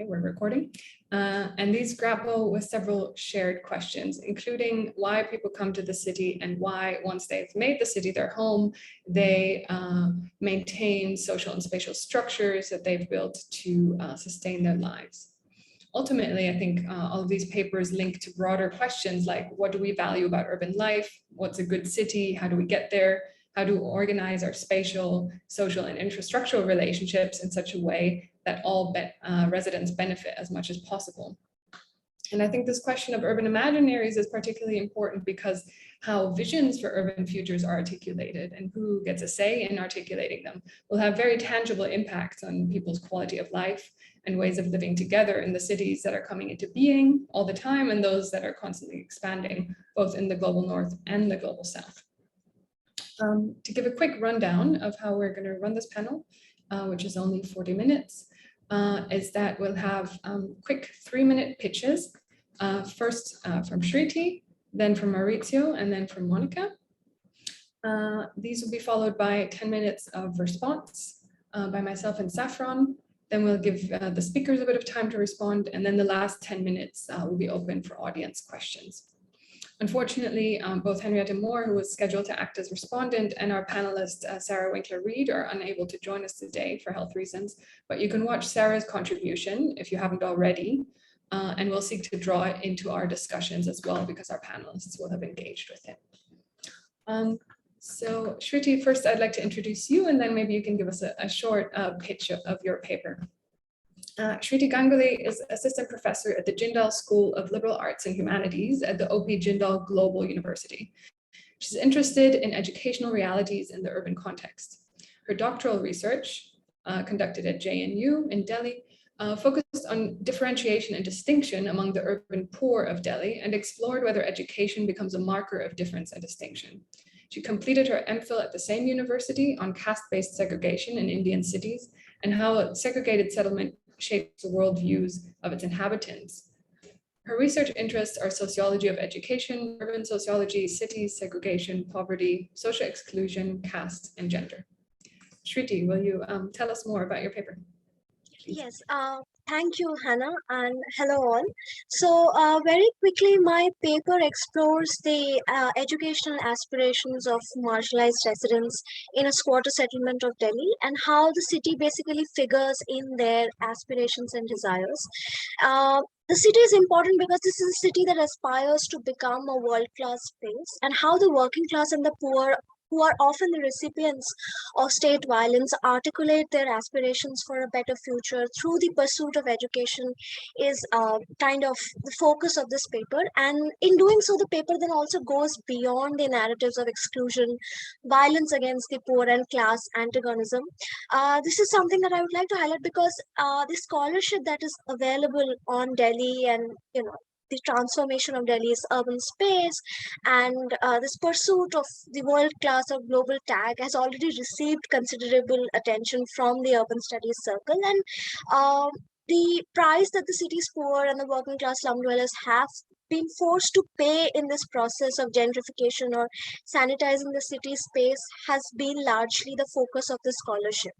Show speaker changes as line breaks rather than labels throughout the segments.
Okay, we're recording. And these grapple with several shared questions, including why people come to the city and why, once they've made the city their home, they maintain social and spatial structures that they've built to sustain their lives. Ultimately, I think all of these papers link to broader questions like, what do we value about urban life? What's a good city? How do we get there? How do we organize our spatial, social, and infrastructural relationships in such a way that all residents benefit as much as possible? And I think this question of urban imaginaries is particularly important because how visions for urban futures are articulated and who gets a say in articulating them will have very tangible impacts on people's quality of life and ways of living together in the cities that are coming into being all the time and those that are constantly expanding, both in the global north and the global south. To give a quick rundown of how we're going to run this panel, which is only 40 minutes, is that we'll have quick 3-minute pitches, first from Shriti, then from Maurizio, and then from Monica. These will be followed by 10 minutes of response by myself and Saffron. Then we'll give the speakers a bit of time to respond, and then the last 10 minutes will be open for audience questions. Unfortunately, both Henrietta Moore, who was scheduled to act as respondent, and our panelist, Sarah Winkler-Reed, are unable to join us today for health reasons, but you can watch Sarah's contribution if you haven't already, and we'll seek to draw it into our discussions as well because our panelists will have engaged with it. So Shriti, first I'd like to introduce you, and then maybe you can give us a short pitch of your paper. Shriti Ganguly is assistant professor at the Jindal School of Liberal Arts and Humanities at the O.P. Jindal Global University. She's interested in educational realities in the urban context. Her doctoral research, conducted at JNU in Delhi, focused on differentiation and distinction among the urban poor of Delhi and explored whether education becomes a marker of difference and distinction. She completed her MPhil at the same university on caste-based segregation in Indian cities and how a segregated settlement shapes the worldviews of its inhabitants. Her research interests are sociology of education, urban sociology, cities, segregation, poverty, social exclusion, caste, and gender. Shriti, will you tell us more about your paper?
Yes, thank you, Hannah, and hello all. So very quickly, my paper explores the educational aspirations of marginalized residents in a squatter settlement of Delhi and how the city basically figures in their aspirations and desires. The city is important because this is a city that aspires to become a world-class space, and how the working class and the poor, who are often the recipients of state violence, articulate their aspirations for a better future through the pursuit of education is kind of the focus of this paper. And in doing so, the paper then also goes beyond the narratives of exclusion, violence against the poor, and class antagonism. This is something that I would like to highlight because the scholarship that is available on Delhi and, the transformation of Delhi's urban space and this pursuit of the world class or global tag has already received considerable attention from the urban studies circle. And the price that the city's poor and the working class slum dwellers have been forced to pay in this process of gentrification or sanitizing the city space has been largely the focus of the scholarship.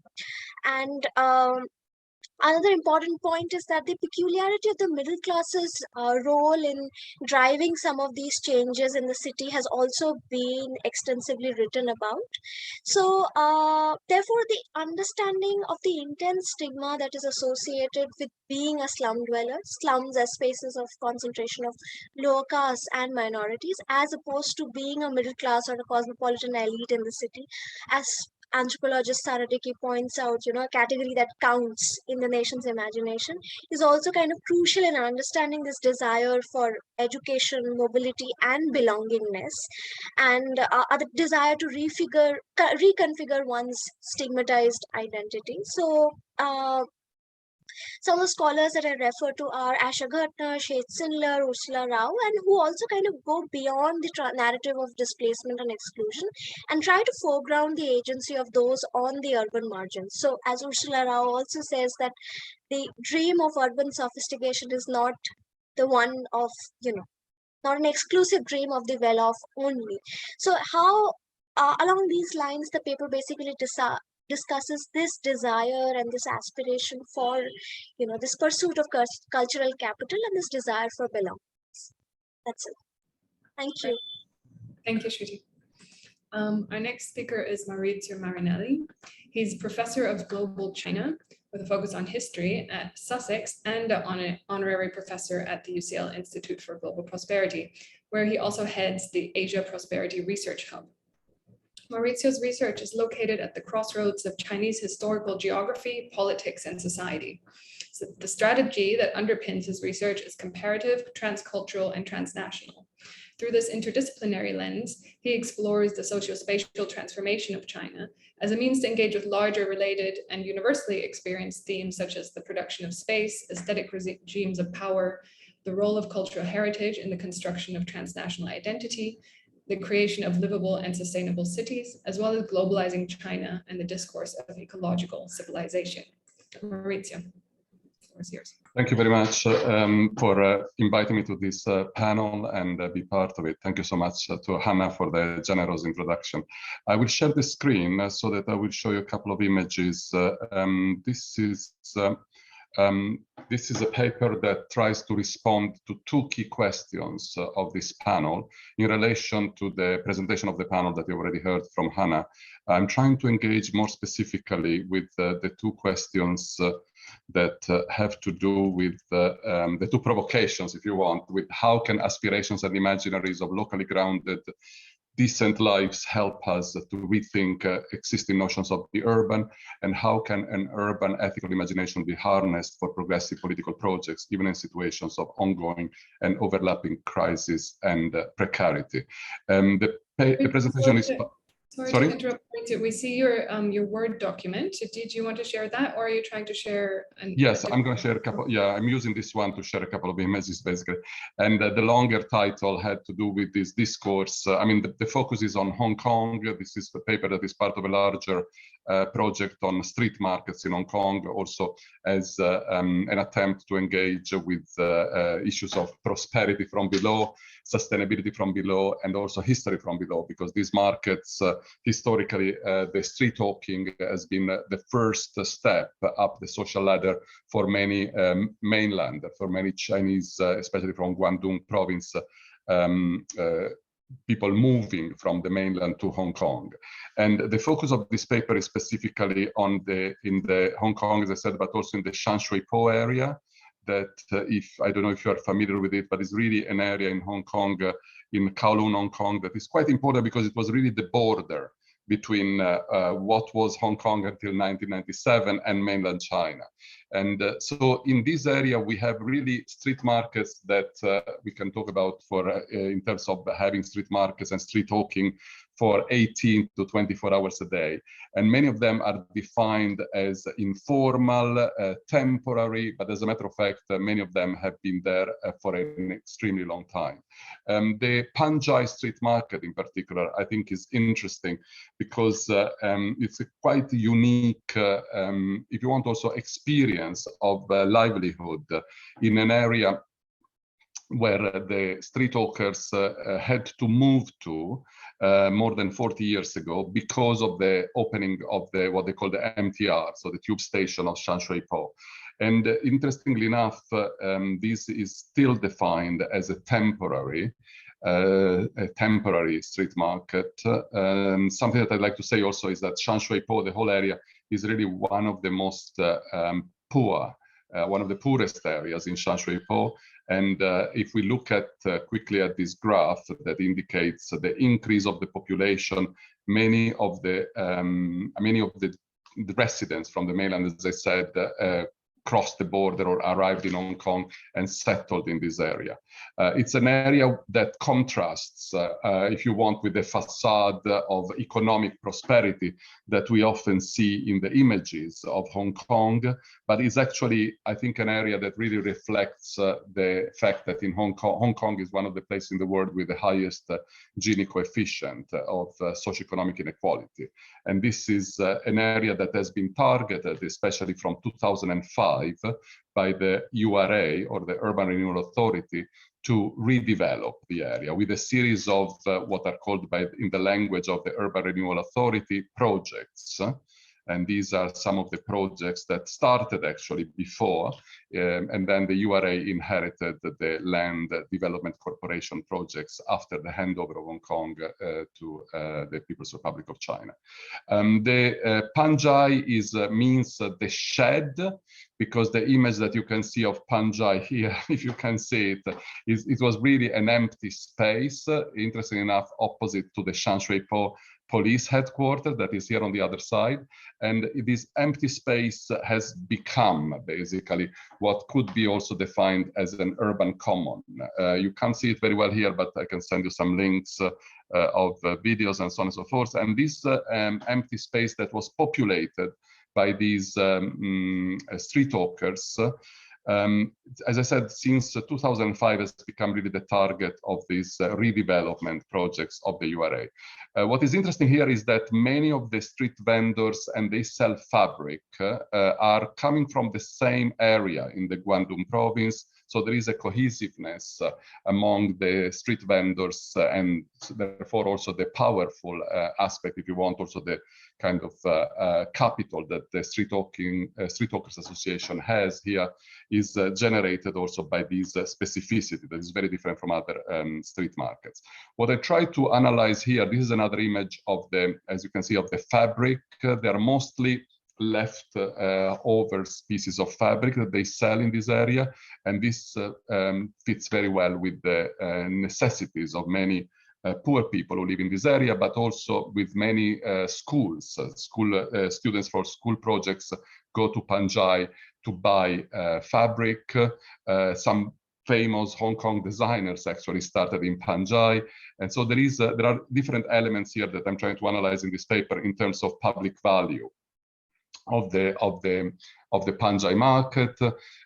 And another important point is that the peculiarity of the middle class's role in driving some of these changes in the city has also been extensively written about. So, therefore, the understanding of the intense stigma that is associated with being a slum dweller, slums as spaces of concentration of lower castes and minorities, as opposed to being a middle class or a cosmopolitan elite in the city, as anthropologist Sara Dickey points out, a category that counts in the nation's imagination, is also kind of crucial in understanding this desire for education, mobility, and belongingness, and the desire to reconfigure one's stigmatized identity. So, some of the scholars that I refer to are Asha Ghatnar, Shet Sinlar, Ursula Rao, and who also kind of go beyond the narrative of displacement and exclusion and try to foreground the agency of those on the urban margins. So, as Ursula Rao also says, that the dream of urban sophistication is not the one of, not an exclusive dream of the well-off only. So, how along these lines, the paper basically discusses this desire and this aspiration for, this pursuit of cultural capital and this desire for belonging. That's it. Thank you.
Thank you, Shruti. Our next speaker is Maurizio Marinelli. He's professor of global China with a focus on history at Sussex and an honorary professor at the UCL Institute for Global Prosperity, where he also heads the Asia Prosperity Research Hub. Maurizio's research is located at the crossroads of Chinese historical geography, politics, and society. So the strategy that underpins his research is comparative, transcultural, and transnational. Through this interdisciplinary lens, he explores the socio-spatial transformation of China as a means to engage with larger, related, and universally experienced themes such as the production of space, aesthetic regimes of power, the role of cultural heritage in the construction of transnational identity, the creation of livable and sustainable cities, as well as globalizing China and the discourse of ecological civilization. Maurizio, the floor is yours.
Thank you very much for inviting me to this panel and be part of it. Thank you so much to Hannah for the generous introduction. I will share the screen so that I will show you a couple of images. This is a paper that tries to respond to two key questions of this panel in relation to the presentation of the panel that you already heard from Hannah. I'm trying to engage more specifically with the two questions that have to do with the two provocations, if you want, with how can aspirations and imaginaries of locally grounded decent lives help us to rethink existing notions of the urban, and how can an urban ethical imagination be harnessed for progressive political projects, even in situations of ongoing and overlapping crisis and precarity. The presentation is...
Sorry to interrupt. We see your Word document. Did you want to share that, or are you trying to share?
Yes, I'm going to share a couple. Yeah, I'm using this one to share a couple of images, basically. And the longer title had to do with this discourse. I mean, the focus is on Hong Kong. This is the paper that is part of a larger project on street markets in Hong Kong, also as an attempt to engage with issues of prosperity from below, sustainability from below, and also history from below, because these markets, historically, the street talking has been the first step up the social ladder for many mainland, for many Chinese, especially from Guangdong province, people moving from the mainland to Hong Kong. And the focus of this paper is specifically on in the Hong Kong, as I said, but also in the Shan Po area, that I don't know if you are familiar with it, but it's really an area in Hong Kong, in Kowloon, Hong Kong, that is quite important because it was really the border between what was Hong Kong until 1997 and mainland China. And so in this area, we have really street markets that we can talk about for in terms of having street markets and street talking for 18 to 24 hours a day. And many of them are defined as informal, temporary, but as a matter of fact, many of them have been there for an extremely long time. The Panjai street market in particular, I think is interesting because it's a quite unique, if you want also experience of livelihood in an area where the street hawkers had to move to more than 40 years ago because of the opening of what they call the MTR, so the tube station of Shan Po. And interestingly enough, this is still defined as a temporary street market. Something that I'd like to say also is that Shan Po, the whole area, is really one of the most poor, one of the poorest areas in Shan Po. And if we look at quickly at this graph that indicates the increase of the population, many of the residents from the mainland, as I said, crossed the border or arrived in Hong Kong and settled in this area. It's an area that contrasts, if you want, with the facade of economic prosperity that we often see in the images of Hong Kong, but it's actually, I think, an area that really reflects the fact that in Hong Kong is one of the places in the world with the highest Gini coefficient of socioeconomic inequality. And this is an area that has been targeted, especially from 2005, by the URA, or the Urban Renewal Authority, to redevelop the area with a series of what are called in the language of the Urban Renewal Authority projects And these are some of the projects that started actually before, and then the URA inherited the Land Development Corporation projects after the handover of Hong Kong to the People's Republic of China. The Panjai means the shed, because the image that you can see of Panjai here, if you can see it, it was really an empty space, interesting enough, opposite to the Shanshui-Po police headquarters that is here on the other side. And this empty space has become basically what could be also defined as an urban common. You can't see it very well here, but I can send you some links of videos and so on and so forth. And this empty space that was populated by these street hawkers, as I said, since 2005 has become really the target of these redevelopment projects of the URA. What is interesting here is that many of the street vendors, and they sell fabric, are coming from the same area in the Guangdong province. So there is a cohesiveness among the street vendors, and therefore also the powerful aspect, if you want, also the kind of capital that the Street Hawkers Association has here is generated also by this specificity that is very different from other street markets. What I try to analyze here, this is another image of the, as you can see, of the fabric. They are mostly left over pieces of fabric that they sell in this area, and this fits very well with the necessities of many poor people who live in this area, but also with many schools. Students for school projects go to Panjai to buy fabric. Some famous Hong Kong designers actually started in Panjai. And so there are different elements here that I'm trying to analyze in this paper in terms of public value of the Panjai market,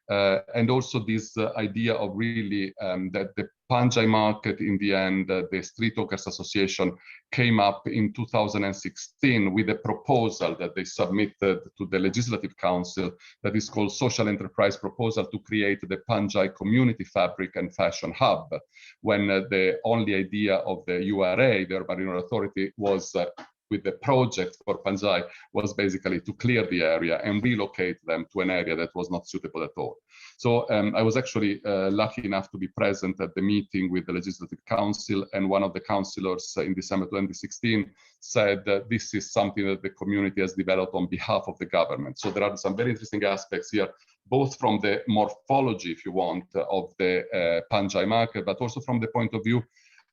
and also this idea of really that the Panjai market, in the end, the Street Hawkers Association came up in 2016 with a proposal that they submitted to the Legislative Council that is called Social Enterprise Proposal to create the Panjai Community Fabric and Fashion Hub, when the only idea of the URA, the Urban Renewal Authority, was with the project for Panjai was basically to clear the area and relocate them to an area that was not suitable at all. So I was actually lucky enough to be present at the meeting with the Legislative Council, and one of the councillors in December 2016 said that this is something that the community has developed on behalf of the government. So there are some very interesting aspects here, both from the morphology, if you want, of the Panjai market, but also from the point of view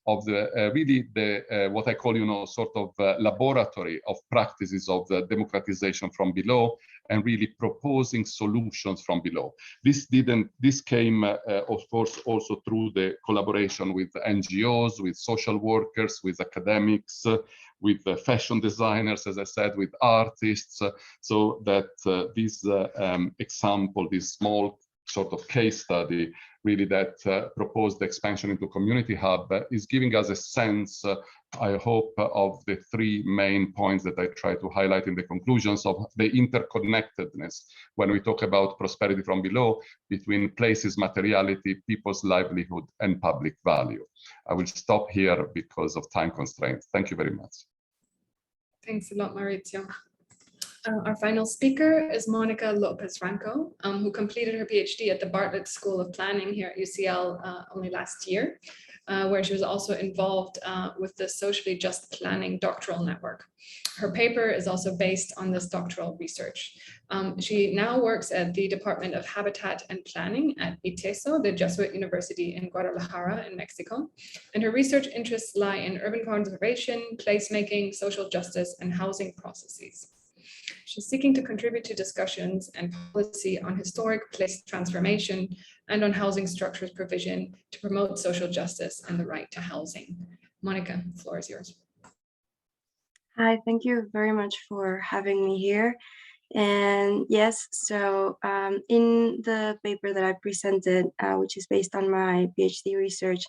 of the really the what I call, you know, sort of laboratory of practices of the democratization from below, and really proposing solutions from below. This came of course also through the collaboration with NGOs, with social workers, with academics, with fashion designers, as I said, with artists, so that this example, this small sort of case study, really that proposed expansion into community hub, is giving us a sense, I hope, of the three main points that I try to highlight in the conclusions of the interconnectedness when we talk about prosperity from below, between places, materiality, people's livelihood, and public value. I will stop here because of time constraints. Thank you very much.
Thanks a lot, Maurizio. Our final speaker is Monica Lopez-Ranco, who completed her PhD at the Bartlett School of Planning here at UCL only last year, where she was also involved with the Socially Just Planning Doctoral Network. Her paper is also based on this doctoral research. She now works at the Department of Habitat and Planning at ITESO, the Jesuit University in Guadalajara in Mexico. And her research interests lie in urban conservation, placemaking, social justice, and housing processes. She's seeking to contribute to discussions and policy on historic place transformation and on housing structures provision to promote social justice and the right to housing. Monica, the floor is yours.
Hi, thank you very much for having me here. And yes, so in the paper that I presented, which is based on my PhD research,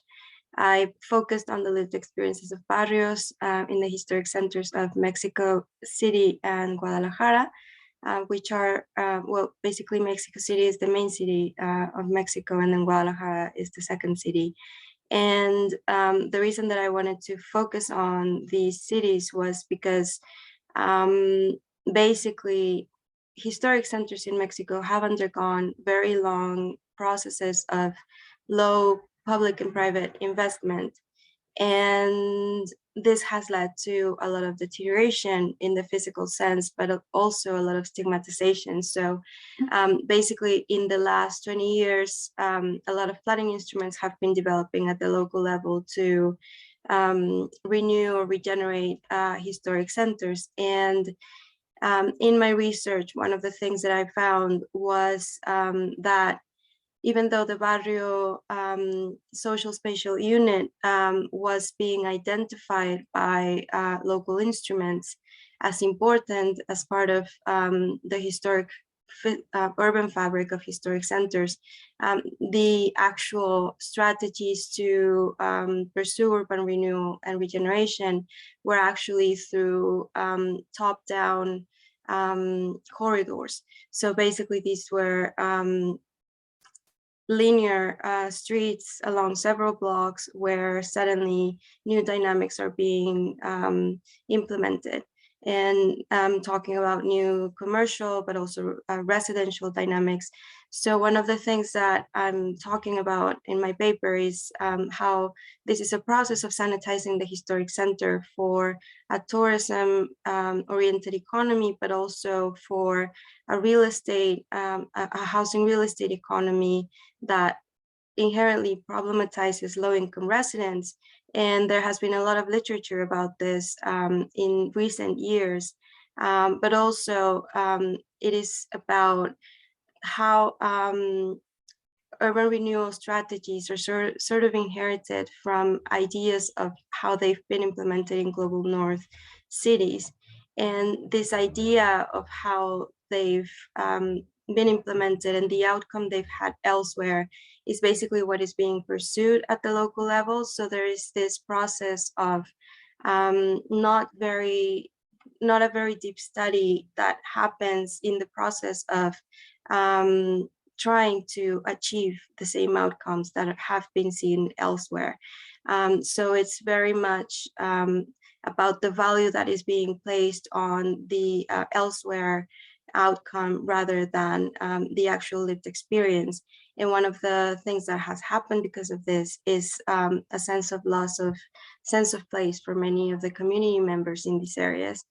I focused on the lived experiences of barrios in the historic centers of Mexico City and Guadalajara, which are, well, basically Mexico City is the main city of Mexico, and then Guadalajara is the second city. And the reason that I wanted to focus on these cities was because basically, historic centers in Mexico have undergone very long processes of low public and private investment. And this has led to a lot of deterioration in the physical sense, but also a lot of stigmatization. So basically, in the last 20 years, a lot of planning instruments have been developing at the local level to renew or regenerate historic centers. And in my research, one of the things that I found was that even though the Barrio social spatial unit was being identified by local instruments as important as part of the historic urban fabric of historic centers, the actual strategies to pursue urban renewal and regeneration were actually through top-down corridors. So basically, these were linear streets along several blocks where suddenly new dynamics are being implemented. And I'm talking about new commercial, but also residential dynamics. So one of the things that I'm talking about in my paper is how this is a process of sanitizing the historic center for a tourism oriented economy, but also for a real estate, a housing real estate economy that inherently problematizes low-income residents. And there has been a lot of literature about this in recent years, but also it is about how urban renewal strategies are sort of inherited from ideas of how they've been implemented in global north cities. And this idea of how they've been implemented and the outcome they've had elsewhere is basically what is being pursued at the local level. So there is this process of not a very deep study that happens in the process of trying to achieve the same outcomes that have been seen elsewhere. So it's very much about the value that is being placed on the elsewhere outcome rather than the actual lived experience. And one of the things that has happened because of this is a sense of loss of sense of place for many of the community members in these areas.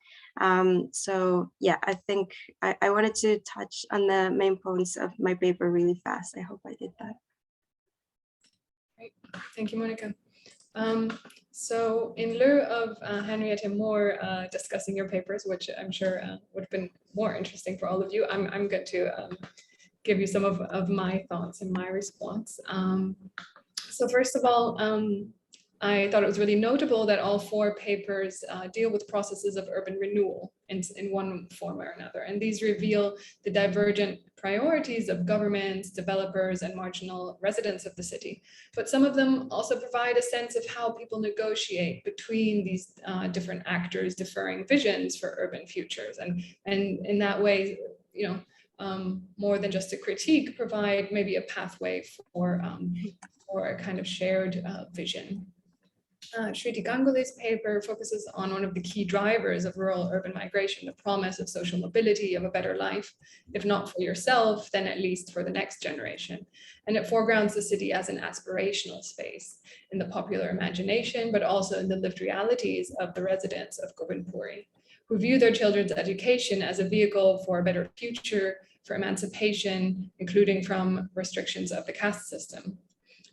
So yeah, I think I wanted to touch on the main points of my paper really fast. I hope I did that.
Great, thank you, Monica. So in lieu of Henrietta Moore discussing your papers, which I'm sure would have been more interesting for all of you, I'm going to give you some of my thoughts and my response. So first of all, I thought it was really notable that all four papers deal with processes of urban renewal in one form or another. And these reveal the divergent priorities of governments, developers, and marginal residents of the city. But some of them also provide a sense of how people negotiate between these different actors' differing visions for urban futures. And in that way, you know, more than just a critique, provide maybe a pathway for a kind of shared vision. Shriti Ganguly's paper focuses on one of the key drivers of rural-urban migration, the promise of social mobility, of a better life, if not for yourself, then at least for the next generation. And it foregrounds the city as an aspirational space in the popular imagination, but also in the lived realities of the residents of Govindpuri, who view their children's education as a vehicle for a better future, for emancipation, including from restrictions of the caste system.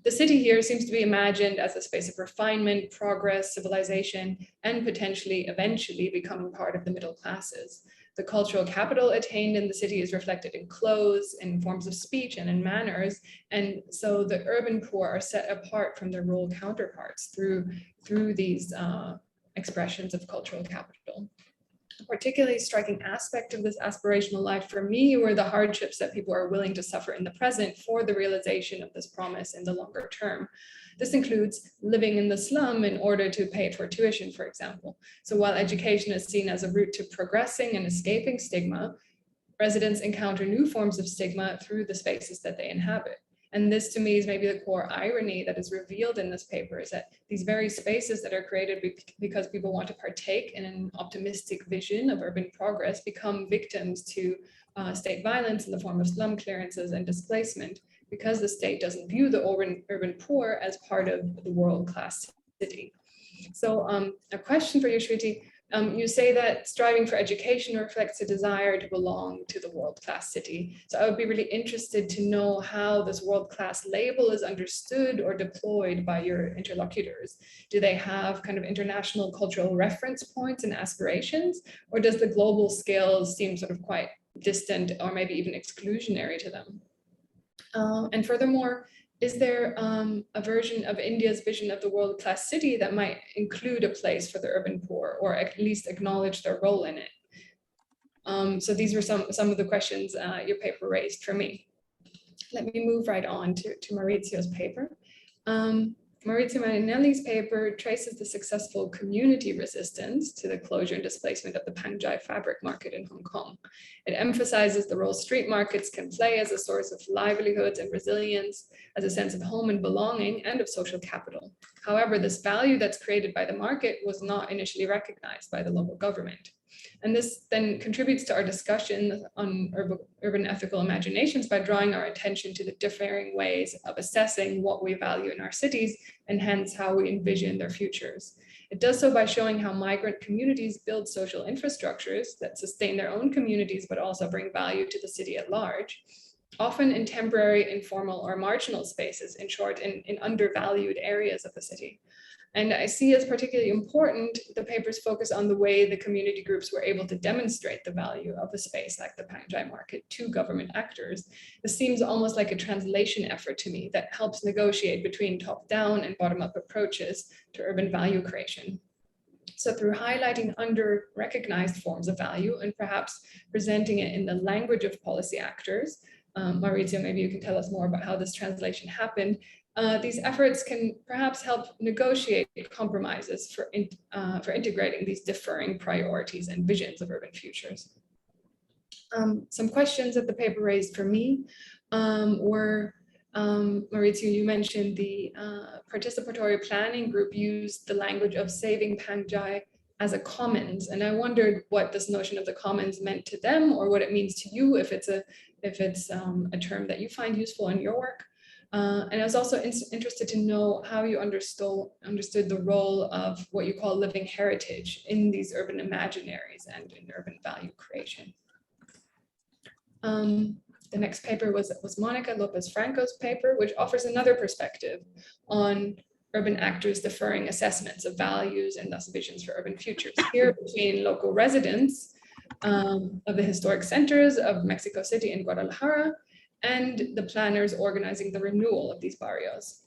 The city here seems to be imagined as a space of refinement, progress, civilization, and potentially, eventually, becoming part of the middle classes. The cultural capital attained in the city is reflected in clothes, in forms of speech, and in manners. And so the urban poor are set apart from their rural counterparts through these expressions of cultural capital. A particularly striking aspect of this aspirational life for me were the hardships that people are willing to suffer in the present for the realization of this promise in the longer term. This includes living in the slum in order to pay for tuition, for example. So while education is seen as a route to progressing and escaping stigma, residents encounter new forms of stigma through the spaces that they inhabit. And this to me is maybe the core irony that is revealed in this paper, is that these very spaces that are created because people want to partake in an optimistic vision of urban progress become victims to state violence in the form of slum clearances and displacement, because the state doesn't view the urban poor as part of the world-class city. So a question for you, Shriti. You say that striving for education reflects a desire to belong to the world-class city. So I would be really interested to know how this world-class label is understood or deployed by your interlocutors. Do they have kind of international cultural reference points and aspirations, or does the global scale seem sort of quite distant or maybe even exclusionary to them? And furthermore, is there a version of India's vision of the world-class city that might include a place for the urban poor, or at least acknowledge their role in it? So these were some of the questions your paper raised for me. Let me move right on to Maurizio's paper. Maurizio Marinelli's paper traces the successful community resistance to the closure and displacement of the Pangjai fabric market in Hong Kong. It emphasizes the role street markets can play as a source of livelihoods and resilience, as a sense of home and belonging, and of social capital. However, this value that's created by the market was not initially recognized by the local government. And this then contributes to our discussion on urban ethical imaginations by drawing our attention to the differing ways of assessing what we value in our cities, and hence how we envision their futures. It does so by showing how migrant communities build social infrastructures that sustain their own communities, but also bring value to the city at large, often in temporary, informal, or marginal spaces, in short, in undervalued areas of the city. And I see as particularly important the paper's focus on the way the community groups were able to demonstrate the value of a space like the Pangjai market to government actors. This seems almost like a translation effort to me that helps negotiate between top-down and bottom-up approaches to urban value creation. So through highlighting under-recognized forms of value and perhaps presenting it in the language of policy actors, Maurizio, maybe you can tell us more about how this translation happened. These efforts can perhaps help negotiate compromises for integrating these differing priorities and visions of urban futures. Some questions that the paper raised for me were, Maurizio, you mentioned the participatory planning group used the language of saving Pangjai as a commons, and I wondered what this notion of the commons meant to them, or what it means to you, if it's a term that you find useful in your work. And I was also interested to know how you understood the role of what you call living heritage in these urban imaginaries and in urban value creation. The next paper was Monica Lopez Franco's paper, which offers another perspective on urban actors deferring assessments of values and thus visions for urban futures. Here between local residents of the historic centers of Mexico City and Guadalajara, and the planners organizing the renewal of these barrios.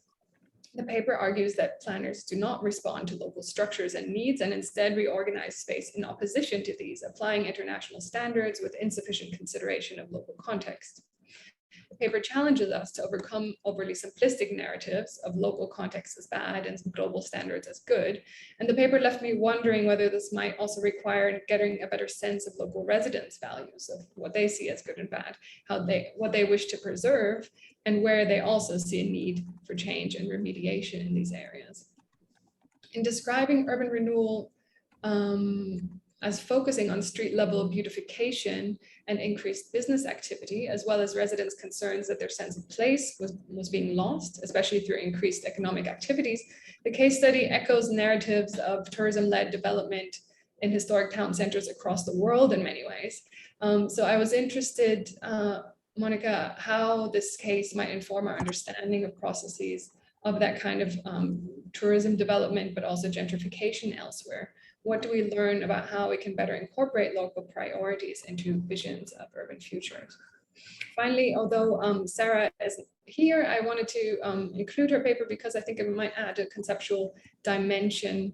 The paper argues that planners do not respond to local structures and needs, and instead reorganize space in opposition to these, applying international standards with insufficient consideration of local context. The paper challenges us to overcome overly simplistic narratives of local context as bad and global standards as good. And the paper left me wondering whether this might also require getting a better sense of local residents' values, of what they see as good and bad, what they wish to preserve, and where they also see a need for change and remediation in these areas. In describing urban renewal as focusing on street level beautification and increased business activity, as well as residents' concerns that their sense of place was being lost, especially through increased economic activities, the case study echoes narratives of tourism-led development in historic town centers across the world in many ways. So I was interested, Monica, how this case might inform our understanding of processes of that kind of tourism development, but also gentrification elsewhere. What do we learn about how we can better incorporate local priorities into visions of urban futures? Finally, although Sarah isn't here, I wanted to include her paper because I think it might add a conceptual dimension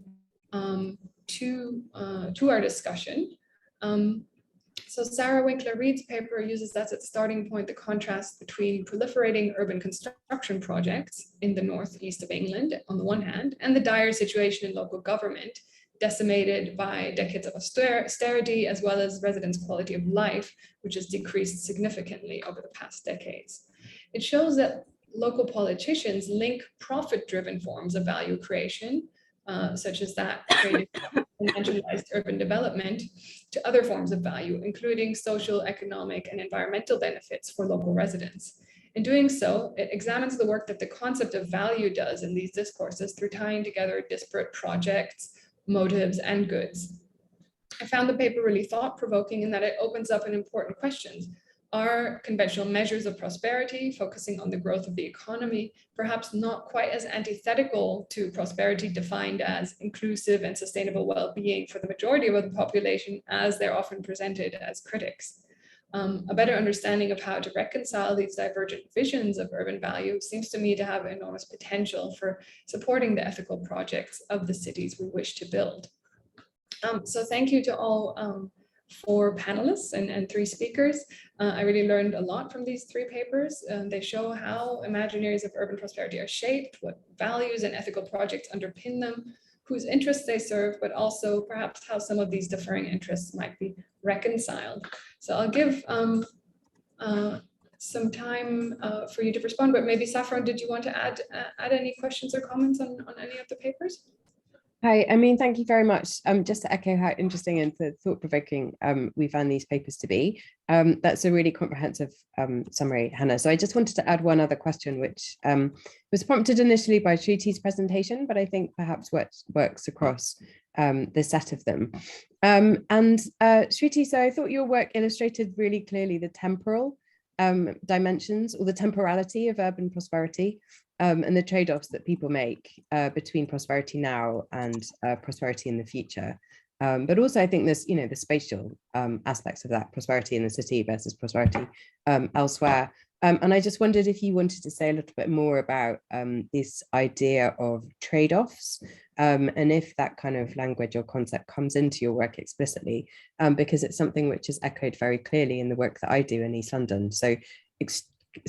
to our discussion. So Sarah Winkler-Reed's paper uses as its starting point the contrast between proliferating urban construction projects in the northeast of England on the one hand, and the dire situation in local government, decimated by decades of austerity, as well as residents' quality of life, which has decreased significantly over the past decades. It shows that local politicians link profit-driven forms of value creation, such as that created in centralized urban development, to other forms of value, including social, economic, and environmental benefits for local residents. In doing so, it examines the work that the concept of value does in these discourses through tying together disparate projects, motives, and goods. I found the paper really thought-provoking in that it opens up an important questions. Are conventional measures of prosperity, focusing on the growth of the economy, perhaps not quite as antithetical to prosperity defined as inclusive and sustainable well-being for the majority of the population, as they're often presented as critics? A better understanding of how to reconcile these divergent visions of urban value seems to me to have enormous potential for supporting the ethical projects of the cities we wish to build. So thank you to all 4 panelists and 3 speakers. I really learned a lot from these 3 papers. They show how imaginaries of urban prosperity are shaped, what values and ethical projects underpin them, whose interests they serve, but also perhaps how some of these differing interests might be reconciled. So I'll give some time for you to respond, but maybe Saffron, did you want to add any questions or comments on any of the papers?
Hi, I mean, thank you very much. Just to echo how interesting and thought-provoking we found these papers to be. That's a really comprehensive summary, Hannah. So I just wanted to add one other question, which was prompted initially by Shriti's presentation, but I think perhaps works across the set of them. Shriti, so I thought your work illustrated really clearly the temporal dimensions or the temporality of urban prosperity. And the trade-offs that people make between prosperity now and prosperity in the future. But also I think there's, the spatial aspects of that, prosperity in the city versus prosperity elsewhere. And I just wondered if you wanted to say a little bit more about this idea of trade-offs and if that kind of language or concept comes into your work explicitly, because it's something which is echoed very clearly in the work that I do in East London. So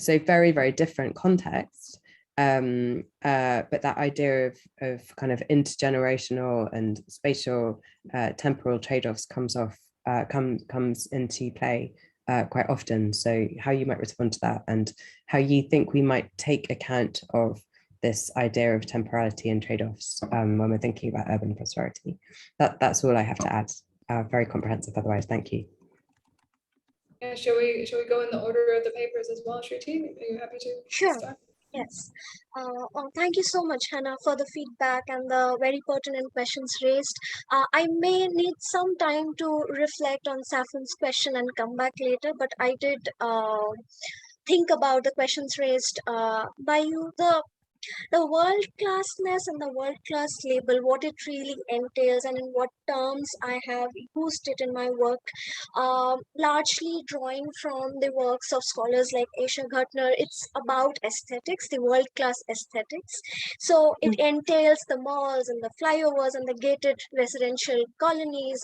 very, very different context. But that idea of kind of intergenerational and spatial temporal trade-offs comes into play quite often. So how you might respond to that and how you think we might take account of this idea of temporality and trade-offs when we're thinking about urban prosperity. That's all I have to add. Very comprehensive otherwise, thank you.
Yeah, shall we go in the order of the papers as well, Shriti? Are you happy to start?
Yes. Thank you so much, Hannah, for the feedback and the very pertinent questions raised. I may need some time to reflect on Saffron's question and come back later, but I did think about the questions raised by you. The world-classness and the world-class label, what it really entails and in what terms I have used it in my work, largely drawing from the works of scholars like Asha Ghartner. It's about aesthetics, the world-class aesthetics. So it entails the malls and the flyovers and the gated residential colonies.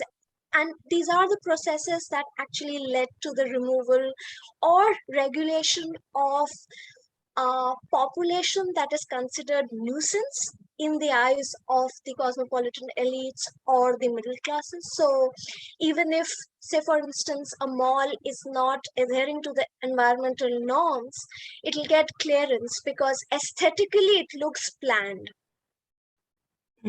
And these are the processes that actually led to the removal or regulation of population that is considered nuisance in the eyes of the cosmopolitan elites or the middle classes. So even if, say for instance, a mall is not adhering to the environmental norms, it will get clearance because aesthetically it looks planned.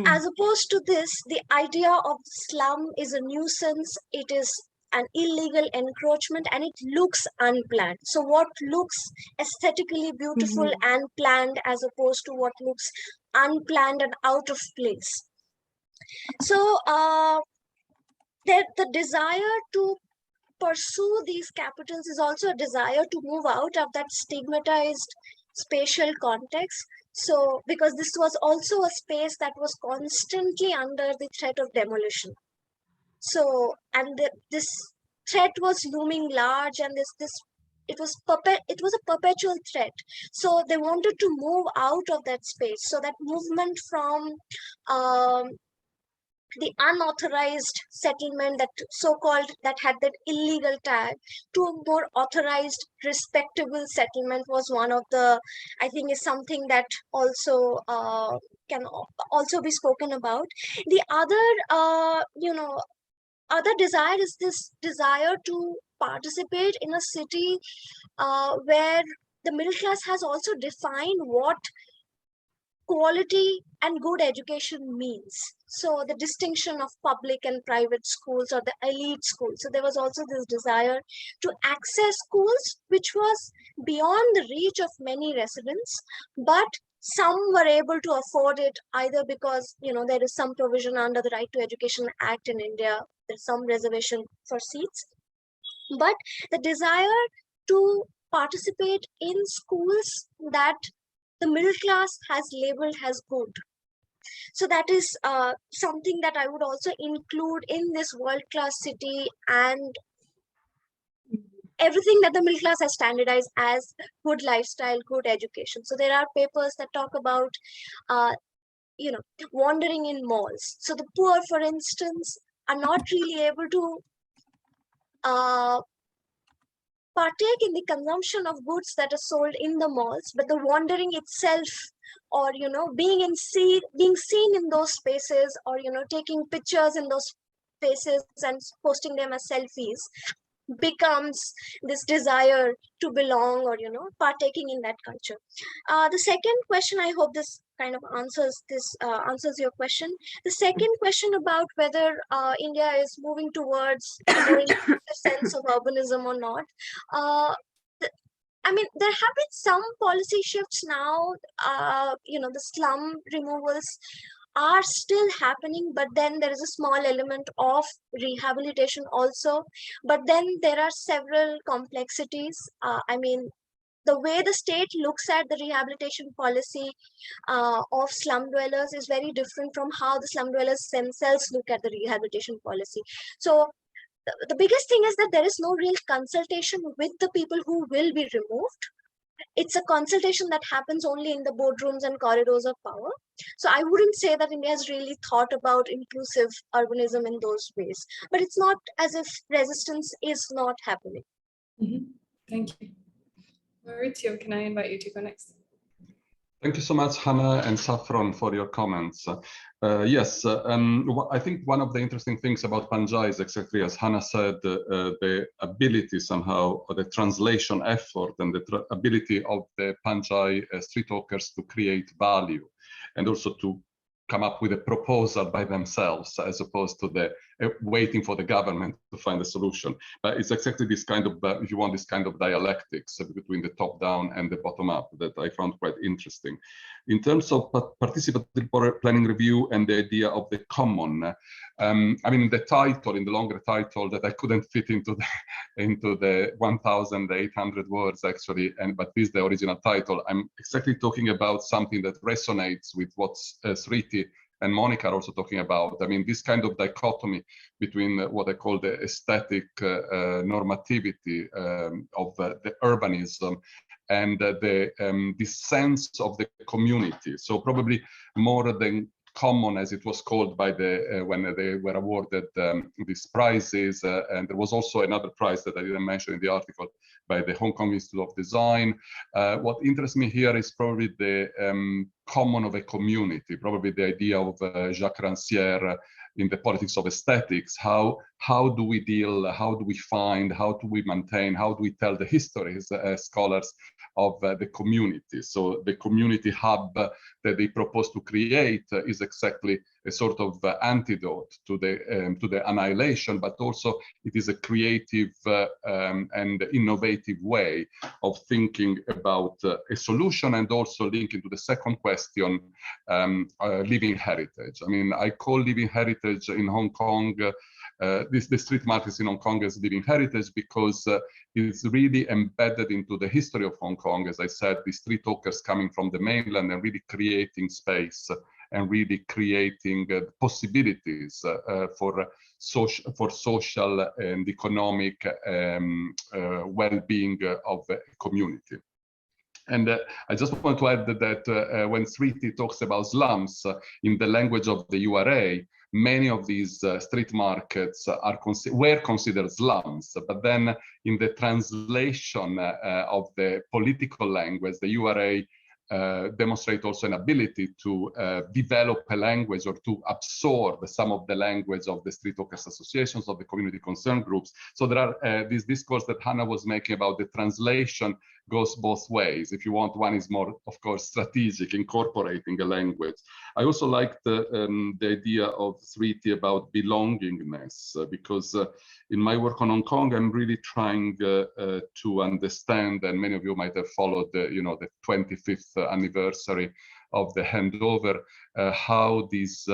As opposed to this, the idea of slum is a nuisance, it is an illegal encroachment and it looks unplanned. So what looks aesthetically beautiful and planned as opposed to what looks unplanned and out of place. So the desire to pursue these capitals is also a desire to move out of that stigmatized spatial context. So because this was also a space that was constantly under the threat of demolition. So, and this threat was looming large, and it was a perpetual threat. So they wanted to move out of that space. So that movement from the unauthorized settlement, that so-called, that had that illegal tag, to a more authorized, respectable settlement was one of the, I think, is something that also can also be spoken about. The other, other desire is this desire to participate in a city where the middle class has also defined what quality and good education means. So the distinction of public and private schools or the elite schools. So there was also this desire to access schools which was beyond the reach of many residents, but some were able to afford it either because, you know, there is some provision under the Right to Education Act in India. There's some reservation for seats, but the desire to participate in schools that the middle class has labeled as good. So that is something that I would also include in this world-class city, and everything that the middle class has standardized as good lifestyle, good education. So there are papers that talk about, you know, wandering in malls. So the poor, for instance, are not really able to partake in the consumption of goods that are sold in the malls, but the wandering itself, or, you know, being seen in those spaces, or, you know, taking pictures in those spaces and posting them as selfies, becomes this desire to belong, or, you know, partaking in that culture. The second question, I hope this kind of answers your question. The second question about whether India is moving towards a more inclusive sense of urbanism or not. I mean, there have been some policy shifts now. You know, the slum removals are still happening, but then there is a small element of rehabilitation also. But then there are several complexities. I mean, the way the state looks at the rehabilitation policy of slum dwellers is very different from how the slum dwellers themselves look at the rehabilitation policy. So the biggest thing is that there is no real consultation with the people who will be removed. It's a consultation that happens only in the boardrooms and corridors of power. So I wouldn't say that India has really thought about inclusive urbanism in those ways, but it's not as if resistance is not happening.
Thank you. Maurizio, can I invite you to go next?
Thank you so much, Hannah and Saffron, for your comments. Yes, I think one of the interesting things about Panjai is exactly as Hannah said, the ability somehow, or the translation effort and the ability of the Panjai street talkers to create value, and also to come up with a proposal by themselves, as opposed to the waiting for the government to find a solution. But it's exactly this kind of, if you want, this kind of dialectics between the top down and the bottom up that I found quite interesting. In terms of participatory planning review and the idea of the common, I mean, the title, in the longer title that I couldn't fit into the 1,800 words actually, but this is the original title. I'm exactly talking about something that resonates with what Sriti and Monica are also talking about. I mean, this kind of dichotomy between what I call the aesthetic normativity of the urbanism and this sense of the community. So probably more than common, as it was called by the when they were awarded these prizes, and there was also another prize that I didn't mention in the article by the Hong Kong Institute of Design. What interests me here is probably the common of a community, probably the idea of Jacques Rancière in the politics of aesthetics. How do we deal, how do we find, how do we maintain, how do we tell the histories as scholars of the community? So the community hub that they propose to create is exactly a sort of antidote to the annihilation, but also it is a creative and innovative way of thinking about a solution, and also linking to the second question, living heritage. I mean, I call living heritage in Hong Kong, the street markets in Hong Kong as living heritage, because it's really embedded into the history of Hong Kong. As I said, the street talkers coming from the mainland and really creating space and really creating possibilities for social and economic well-being of the community. And I just want to add that when Sriti talks about slums in the language of the URA, many of these street markets were considered slums, but then in the translation of the political language, the URA demonstrate also an ability to develop a language, or to absorb some of the language of the street talkers associations, of the community concern groups. So there are this discourse that Hannah was making about the translation goes both ways. If you want, one is more, of course, strategic, incorporating a language. I also like the idea of 3T about belongingness, because in my work on Hong Kong, I'm really trying to understand, and many of you might have followed the, the 25th anniversary of the handover, how this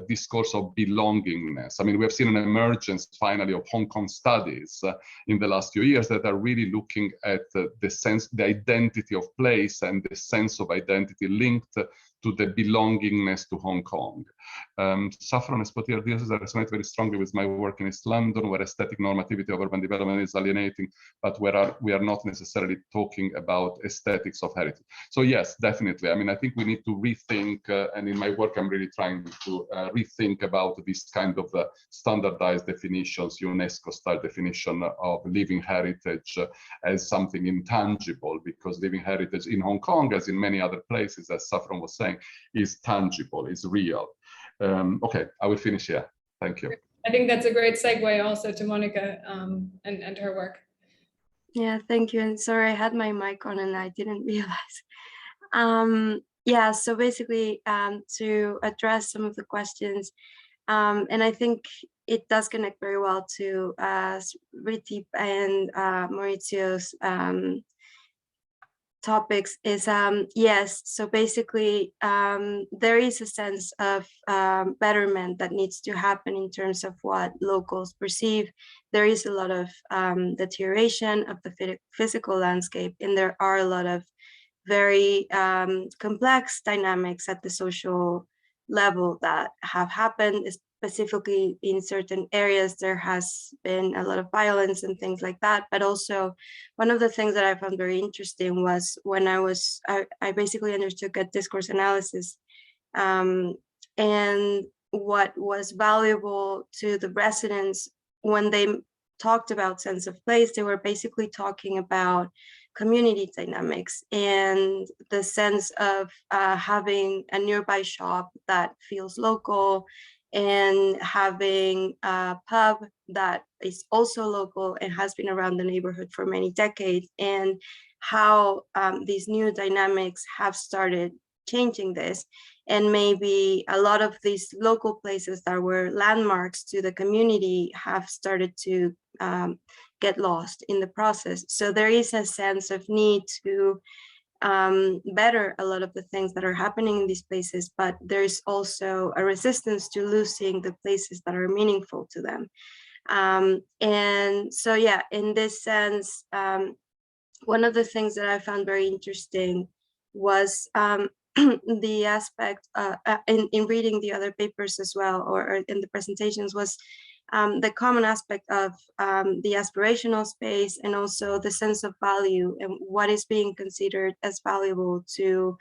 discourse of belongingness. I mean, we have seen an emergence finally of Hong Kong studies in the last few years that are really looking at the sense, the identity of place and the sense of identity linked to the belongingness to Hong Kong. Saffron and Spottier, this resonate very strongly with my work in East London, where aesthetic normativity of urban development is alienating, but where we are not necessarily talking about aesthetics of heritage. So yes, definitely. I mean, I think we need to rethink, and in my work, I'm really trying to rethink about this kind of standardized definitions, UNESCO-style definition of living heritage as something intangible, because living heritage in Hong Kong, as in many other places, as Saffron was saying, is tangible, is real. Okay, I will finish here. Thank you.
I think that's a great segue also to Monica and her work.
Yeah, thank you. And sorry, I had my mic on and I didn't realize. Yeah, so basically to address some of the questions, and I think it does connect very well to Riti and Maurizio's topics is yes, so basically there is a sense of betterment that needs to happen in terms of what locals perceive. There is a lot of deterioration of the physical landscape, and there are a lot of very complex dynamics at the social level that have happened. Specifically in certain areas, there has been a lot of violence and things like that. But also, one of the things that I found very interesting was when I basically undertook a discourse analysis, and what was valuable to the residents when they talked about sense of place, they were basically talking about community dynamics and the sense of having a nearby shop that feels local, and having a pub that is also local and has been around the neighborhood for many decades, and how these new dynamics have started changing this. And maybe a lot of these local places that were landmarks to the community have started to get lost in the process. So there is a sense of need to better a lot of the things that are happening in these places, but there's also a resistance to losing the places that are meaningful to them. And so, yeah, in this sense, one of the things that I found very interesting was the aspect in reading the other papers as well, or in the presentations, was the common aspect of the aspirational space, and also the sense of value and what is being considered as valuable to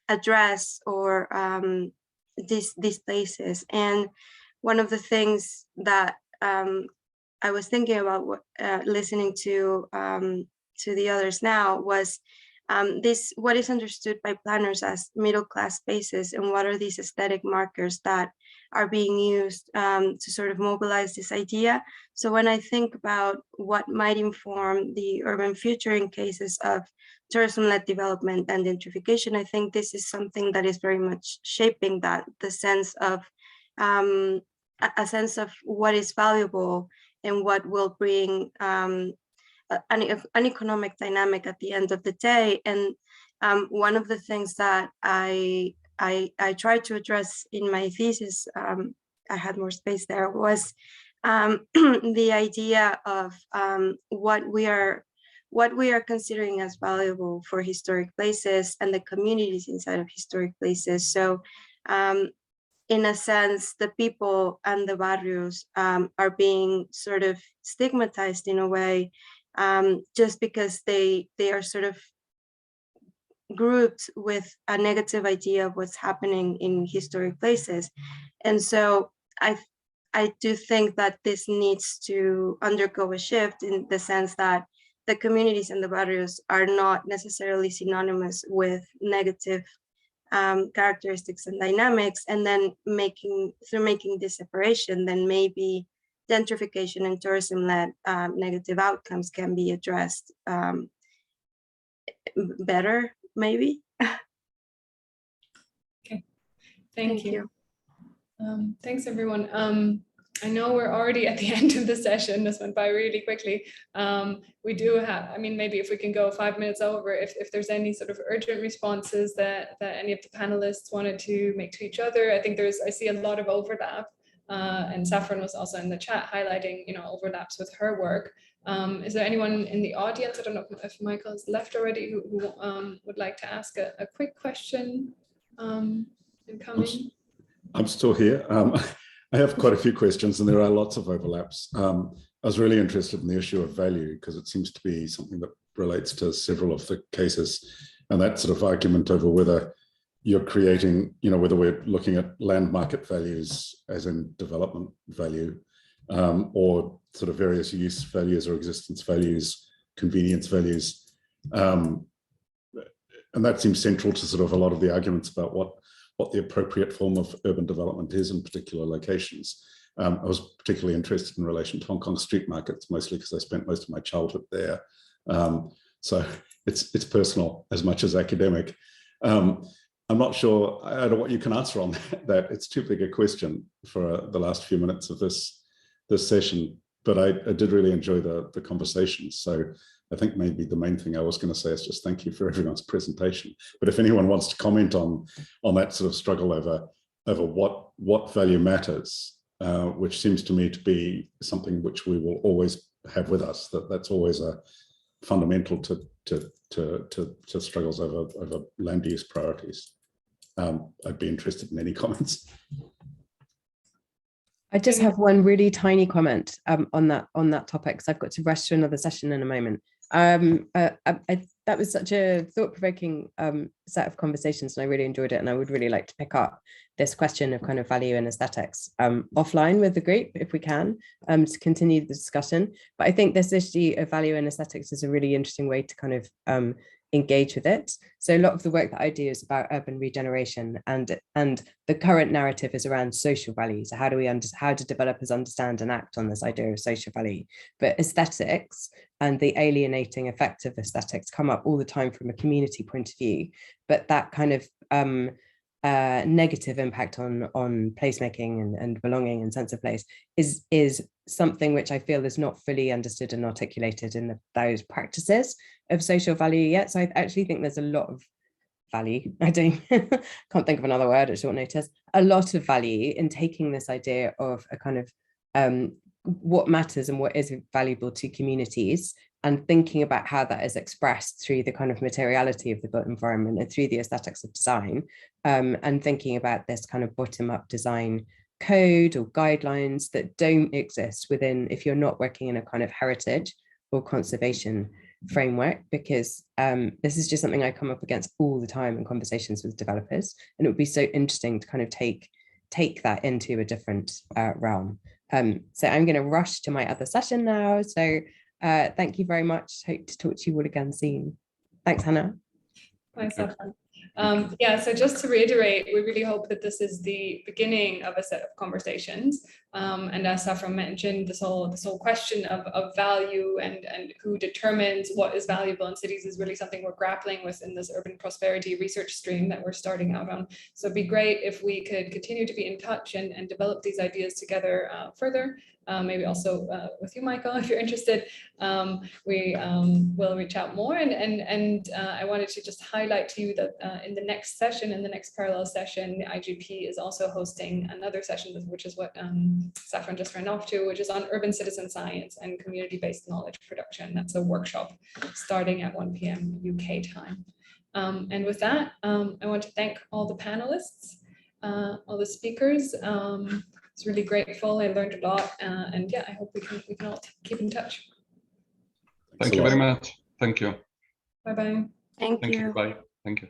address or these places. And one of the things that I was thinking about listening to the others now was what is understood by planners as middle class spaces, and what are these aesthetic markers that are being used to sort of mobilize this idea. So when I think about what might inform the urban future in cases of tourism-led development and gentrification, I think this is something that is very much shaping that, the sense of a sense of what is valuable and what will bring an economic dynamic at the end of the day. And one of the things that I tried to address in my thesis, I had more space there, was the idea of what we are considering as valuable for historic places and the communities inside of historic places. So in a sense, the people and the barrios are being sort of stigmatized in a way, just because they are sort of grouped with a negative idea of what's happening in historic places. And so I do think that this needs to undergo a shift, in the sense that the communities and the barrios are not necessarily synonymous with negative characteristics and dynamics, and then through making this separation, then maybe gentrification and tourism-led negative outcomes can be addressed better, maybe.
Okay, thank you. Thanks, everyone. I know we're already at the end of the session. This went by really quickly. We do have, I mean, maybe if we can go 5 minutes over, if there's any sort of urgent responses that any of the panelists wanted to make to each other. I think I see a lot of overlap. And Saffron was also in the chat highlighting, overlaps with her work. Is there anyone in the audience? I don't know if Michael has left already who would like to ask a quick question incoming.
I'm still here. I have quite a few questions and there are lots of overlaps. I was really interested in the issue of value because it seems to be something that relates to several of the cases, and that sort of argument over whether you're creating, whether we're looking at land market values as in development value, or sort of various use values or existence values, convenience values. And that seems central to sort of a lot of the arguments about what the appropriate form of urban development is in particular locations. I was particularly interested in relation to Hong Kong street markets, mostly because I spent most of my childhood there. So it's personal as much as academic. I'm not sure, I don't know what you can answer on that. It's too big a question for the last few minutes of this session, but I did really enjoy the conversation. So I think maybe the main thing I was going to say is just thank you for everyone's presentation. But if anyone wants to comment on that sort of struggle over what value matters, which seems to me to be something which we will always have with us, that's always a fundamental to struggles over land use priorities. I'd be interested in any comments.
I just have one really tiny comment on that topic, because I've got to rush to another session in a moment. That was such a thought-provoking set of conversations, and I really enjoyed it. And I would really like to pick up this question of kind of value and aesthetics offline with the group, if we can, to continue the discussion. But I think this issue of value and aesthetics is a really interesting way to kind of engage with it. So a lot of the work that I do is about urban regeneration, and the current narrative is around social value. So how do developers understand and act on this idea of social value? But aesthetics and the alienating effect of aesthetics come up all the time from a community point of view. But that kind of negative impact on placemaking and belonging and sense of place is something which I feel is not fully understood and articulated in those practices of social value yet. So I actually think there's a lot of value, I can't think of another word at short notice, a lot of value in taking this idea of a kind of what matters and what is valuable to communities, and thinking about how that is expressed through the kind of materiality of the built environment and through the aesthetics of design, and thinking about this kind of bottom-up design code or guidelines that don't exist within, if you're not working in a kind of heritage or conservation framework, because this is just something I come up against all the time in conversations with developers, and it would be so interesting to kind of take that into a different realm. So I'm going to rush to my other session now. So thank you very much. Hope to talk to you all again soon. Thanks, Hannah.
Thanks, Saffron. Yeah, so just to reiterate, we really hope that this is the beginning of a set of conversations. And as Saffron mentioned, this whole question of value and who determines what is valuable in cities is really something we're grappling with in this urban prosperity research stream that we're starting out on. So it'd be great if we could continue to be in touch and develop these ideas together further. Maybe also with you, Michael, if you're interested. We will reach out more, and I wanted to just highlight to you that in the next session, in the next parallel session, the IGP is also hosting another session, which is what Saffron just ran off to, which is on urban citizen science and community-based knowledge production. That's a workshop starting at 1 p.m. UK time. And with that, I want to thank all the panelists, all the speakers. It's really grateful. I learned a lot, and yeah, I hope we can all keep in touch.
Thank you very much. Thank you.
Bye bye.
Thank you.
Bye. Thank you.